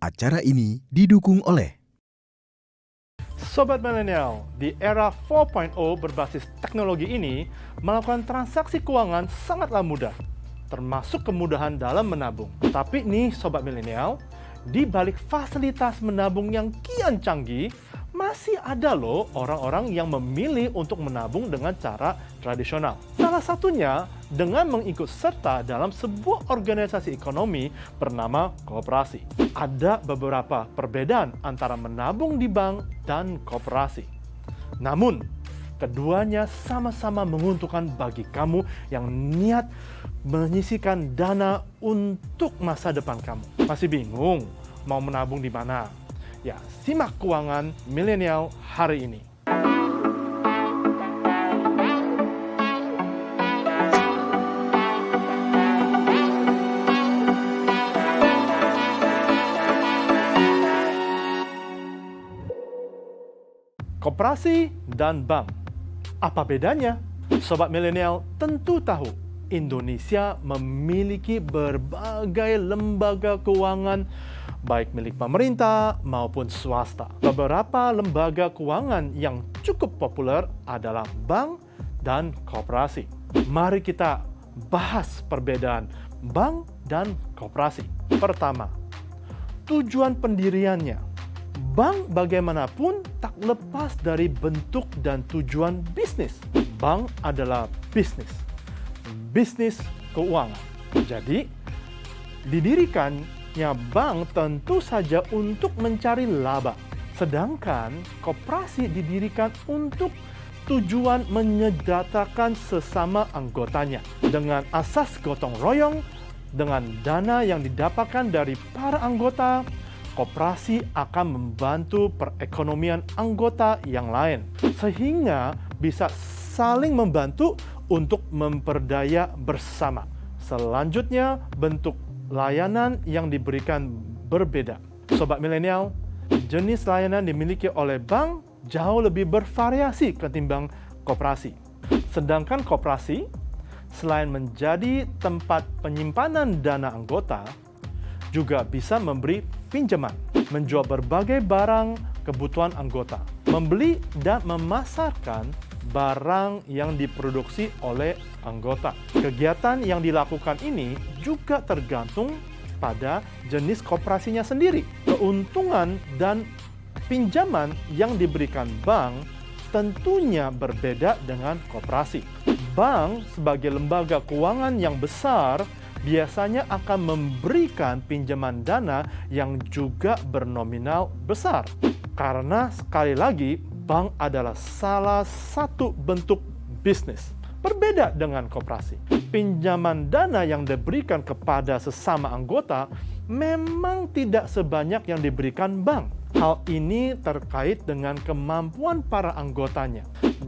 Acara ini didukung oleh Sobat Milenial, di era 4.0 berbasis teknologi ini, melakukan transaksi keuangan sangatlah mudah, termasuk kemudahan dalam menabung. Tapi nih Sobat Milenial, di balik fasilitas menabung yang kian canggih, masih ada loh orang-orang yang memilih untuk menabung dengan cara tradisional. Salah satunya dengan mengikut serta dalam sebuah organisasi ekonomi bernama koperasi. Ada beberapa perbedaan antara menabung di bank dan koperasi. Namun, keduanya sama-sama menguntungkan bagi kamu yang niat menyisihkan dana untuk masa depan kamu. Masih bingung mau menabung di mana? Ya, simak keuangan milenial hari ini. Koperasi dan bank. Apa bedanya? Sobat milenial tentu tahu, Indonesia memiliki berbagai lembaga keuangan baik milik pemerintah maupun swasta. Beberapa lembaga keuangan yang cukup populer adalah bank dan koperasi. Mari kita bahas perbedaan bank dan koperasi. Pertama, tujuan pendiriannya. Bank bagaimanapun tak lepas dari bentuk dan tujuan bisnis. Bank adalah bisnis keuangan. Jadi, didirikannya bank tentu saja untuk mencari laba. Sedangkan koperasi didirikan untuk tujuan menyejahterakan sesama anggotanya. Dengan asas gotong royong, dengan dana yang didapatkan dari para anggota, koperasi akan membantu perekonomian anggota yang lain, sehingga bisa saling membantu untuk memperdaya bersama. Selanjutnya, bentuk layanan yang diberikan berbeda. Sobat milenial, jenis layanan dimiliki oleh bank jauh lebih bervariasi ketimbang koperasi. Sedangkan koperasi, selain menjadi tempat penyimpanan dana anggota, juga bisa memberi pinjaman, menjual berbagai barang kebutuhan anggota, membeli dan memasarkan barang yang diproduksi oleh anggota. Kegiatan yang dilakukan ini juga tergantung pada jenis koperasinya sendiri. Keuntungan dan pinjaman yang diberikan bank tentunya berbeda dengan koperasi. Bank sebagai lembaga keuangan yang besar biasanya akan memberikan pinjaman dana yang juga bernominal besar. Karena sekali lagi, bank adalah salah satu bentuk bisnis. Berbeda dengan koperasi. Pinjaman dana yang diberikan kepada sesama anggota memang tidak sebanyak yang diberikan bank. Hal ini terkait dengan kemampuan para anggotanya.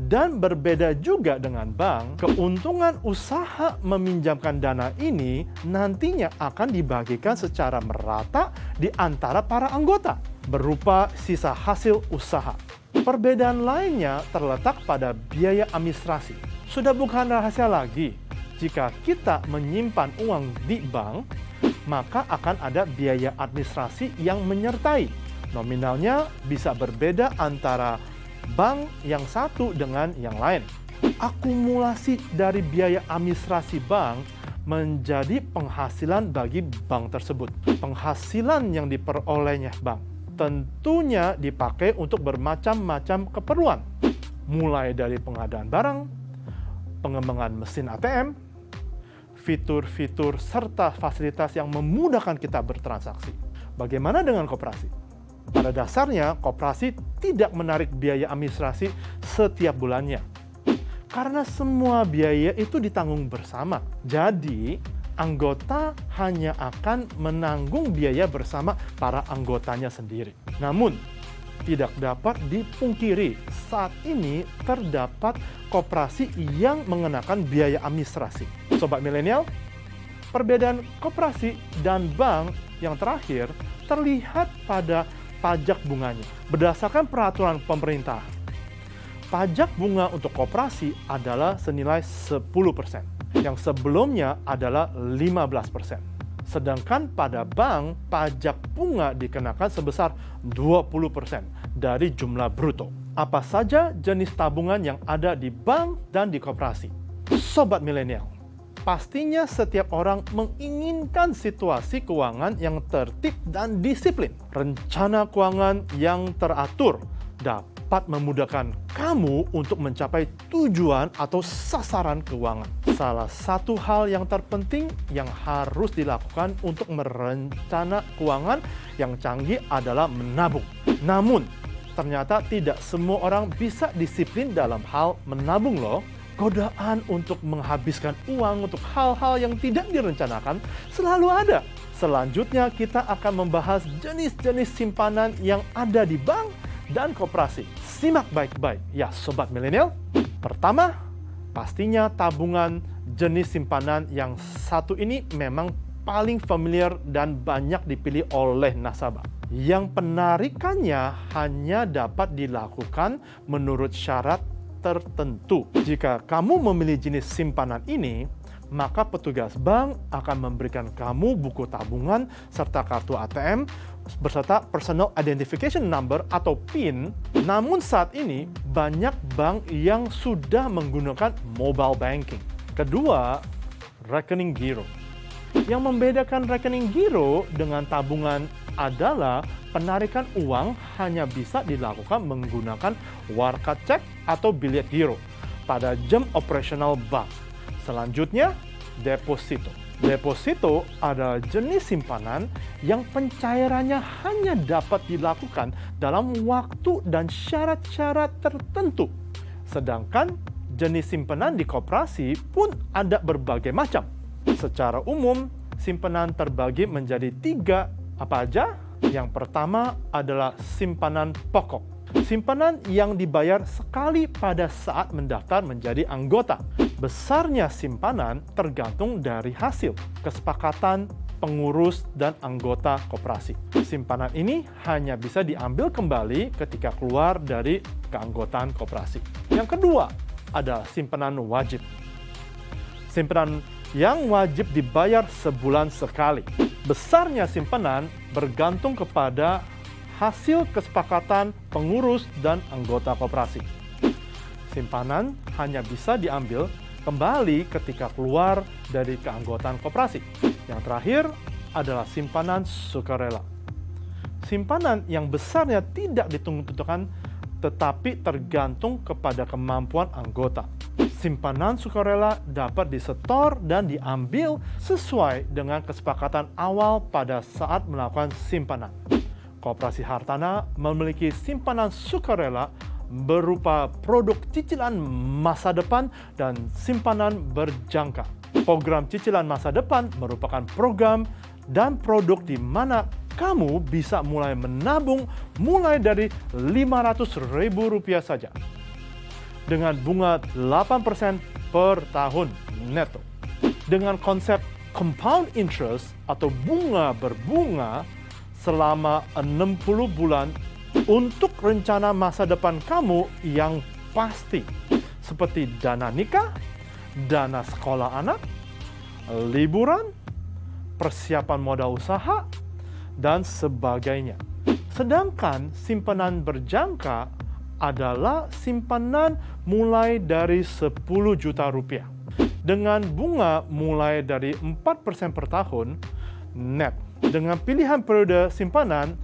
Dan berbeda juga dengan bank, keuntungan usaha meminjamkan dana ini nantinya akan dibagikan secara merata di antara para anggota, berupa sisa hasil usaha. Perbedaan lainnya terletak pada biaya administrasi. Sudah bukan rahasia lagi, jika kita menyimpan uang di bank, maka akan ada biaya administrasi yang menyertai. Nominalnya bisa berbeda antara bank yang satu dengan yang lain. Akumulasi dari biaya administrasi bank menjadi penghasilan bagi bank tersebut. Penghasilan yang diperolehnya bank tentunya dipakai untuk bermacam-macam keperluan, mulai dari pengadaan barang, pengembangan mesin ATM, fitur-fitur serta fasilitas yang memudahkan kita bertransaksi. Bagaimana dengan koperasi? Pada dasarnya, koperasi tidak menarik biaya administrasi setiap bulannya. Karena semua biaya itu ditanggung bersama. Jadi, anggota hanya akan menanggung biaya bersama para anggotanya sendiri. Namun, tidak dapat dipungkiri, saat ini terdapat koperasi yang mengenakan biaya administrasi. Sobat milenial, perbedaan koperasi dan bank yang terakhir terlihat pada pajak bunganya. Berdasarkan peraturan pemerintah, pajak bunga untuk koperasi adalah senilai 10%, yang sebelumnya adalah 15%. Sedangkan pada bank, pajak bunga dikenakan sebesar 20% dari jumlah bruto. Apa saja jenis tabungan yang ada di bank dan di koperasi? Sobat milenial, pastinya setiap orang menginginkan situasi keuangan yang tertib dan disiplin. Rencana keuangan yang teratur dapat memudahkan kamu untuk mencapai tujuan atau sasaran keuangan. Salah satu hal yang terpenting yang harus dilakukan untuk merencana keuangan yang canggih adalah menabung. Namun, ternyata tidak semua orang bisa disiplin dalam hal menabung loh. Godaan untuk menghabiskan uang untuk hal-hal yang tidak direncanakan selalu ada. Selanjutnya kita akan membahas jenis-jenis simpanan yang ada di bank dan koperasi. Simak baik-baik ya sobat milenial. Pertama, pastinya tabungan jenis simpanan yang satu ini memang paling familiar dan banyak dipilih oleh nasabah. Yang penarikannya hanya dapat dilakukan menurut syarat tertentu. Jika kamu memilih jenis simpanan ini, maka petugas bank akan memberikan kamu buku tabungan serta kartu ATM beserta Personal Identification Number atau PIN. Namun saat ini banyak bank yang sudah menggunakan mobile banking. Kedua, rekening giro. Yang membedakan rekening giro dengan tabungan adalah penarikan uang hanya bisa dilakukan menggunakan warkat cek atau bilet giro pada jam operasional bank. Selanjutnya, deposito. Deposito adalah jenis simpanan yang pencairannya hanya dapat dilakukan dalam waktu dan syarat-syarat tertentu. Sedangkan jenis simpanan di koperasi pun ada berbagai macam. Secara umum, simpanan terbagi menjadi 3. Apa aja? Yang pertama adalah simpanan pokok. Simpanan yang dibayar sekali pada saat mendaftar menjadi anggota. Besarnya simpanan tergantung dari hasil kesepakatan pengurus dan anggota koperasi. Simpanan ini hanya bisa diambil kembali ketika keluar dari keanggotaan koperasi. Yang kedua adalah simpanan wajib. Simpanan yang wajib dibayar sebulan sekali. Besarnya simpanan bergantung kepada hasil kesepakatan pengurus dan anggota koperasi. Simpanan hanya bisa diambil kembali ketika keluar dari keanggotaan koperasi. Yang terakhir adalah simpanan sukarela. Simpanan yang besarnya tidak ditentukan tetapi tergantung kepada kemampuan anggota. Simpanan sukarela dapat disetor dan diambil sesuai dengan kesepakatan awal pada saat melakukan simpanan. Koperasi Hartana memiliki simpanan sukarela berupa produk cicilan masa depan dan simpanan berjangka. Program cicilan masa depan merupakan program dan produk di mana kamu bisa mulai menabung mulai dari Rp500.000 saja. Dengan bunga 8% per tahun neto. Dengan konsep compound interest atau bunga berbunga selama 60 bulan untuk rencana masa depan kamu yang pasti. Seperti dana nikah, dana sekolah anak, liburan, persiapan modal usaha, dan sebagainya. Sedangkan simpanan berjangka adalah simpanan mulai dari Rp10 juta dengan bunga mulai dari 4% per tahun net dengan pilihan periode simpanan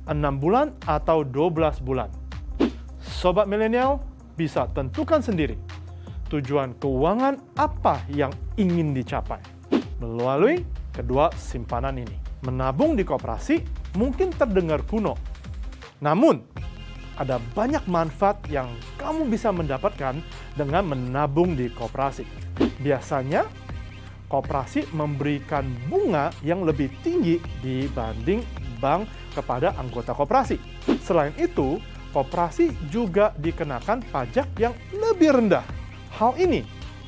6 bulan atau 12 bulan. Sobat milenial bisa tentukan sendiri tujuan keuangan apa yang ingin dicapai melalui kedua simpanan ini. Menabung di koperasi mungkin terdengar kuno, namun ada banyak manfaat yang kamu bisa mendapatkan dengan menabung di koperasi. Biasanya, koperasi memberikan bunga yang lebih tinggi dibanding bank kepada anggota koperasi. Selain itu, koperasi juga dikenakan pajak yang lebih rendah. Hal ini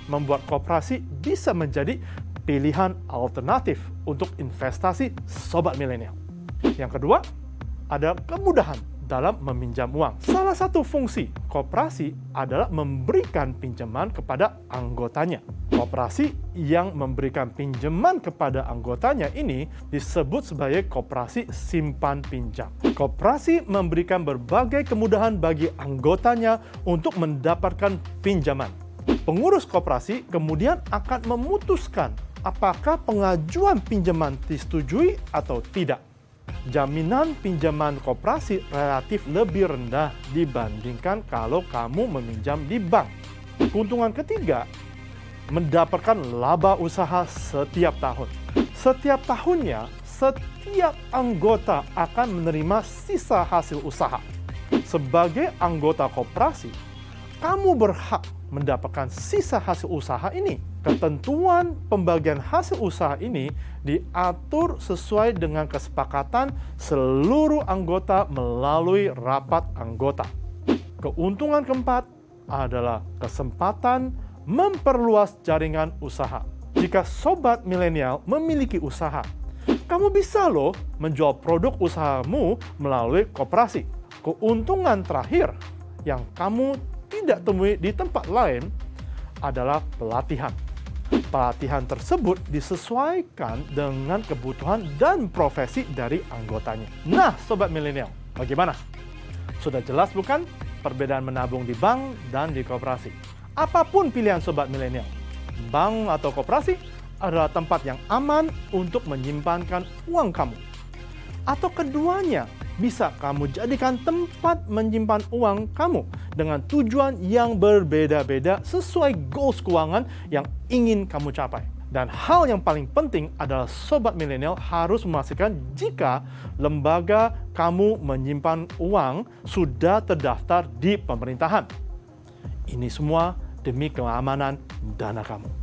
membuat koperasi bisa menjadi pilihan alternatif untuk investasi sobat milenial. Yang kedua, ada kemudahan dalam meminjam uang. Salah satu fungsi koperasi adalah memberikan pinjaman kepada anggotanya. Koperasi yang memberikan pinjaman kepada anggotanya ini disebut sebagai koperasi simpan pinjam. Koperasi memberikan berbagai kemudahan bagi anggotanya untuk mendapatkan pinjaman. Pengurus koperasi kemudian akan memutuskan apakah pengajuan pinjaman disetujui atau tidak. Jaminan pinjaman koperasi relatif lebih rendah dibandingkan kalau kamu meminjam di bank. Keuntungan ketiga, mendapatkan laba usaha setiap tahun. Setiap tahunnya, setiap anggota akan menerima sisa hasil usaha. Sebagai anggota koperasi, kamu berhak mendapatkan sisa hasil usaha ini. Ketentuan pembagian hasil usaha ini diatur sesuai dengan kesepakatan seluruh anggota melalui rapat anggota. Keuntungan keempat adalah kesempatan memperluas jaringan usaha. Jika sobat milenial memiliki usaha, kamu bisa loh menjual produk usahamu melalui koperasi. Keuntungan terakhir yang kamu tidak temui di tempat lain adalah pelatihan. Pelatihan tersebut disesuaikan dengan kebutuhan dan profesi dari anggotanya. Nah, sobat milenial, bagaimana? Sudah jelas bukan perbedaan menabung di bank dan di koperasi? Apapun pilihan sobat milenial, bank atau koperasi adalah tempat yang aman untuk menyimpankan uang kamu. Atau keduanya bisa kamu jadikan tempat menyimpan uang kamu dengan tujuan yang berbeda-beda sesuai goals keuangan yang ingin kamu capai. Dan hal yang paling penting adalah sobat milenial harus memastikan jika lembaga kamu menyimpan uang sudah terdaftar di pemerintahan. Ini semua demi keamanan dana kamu.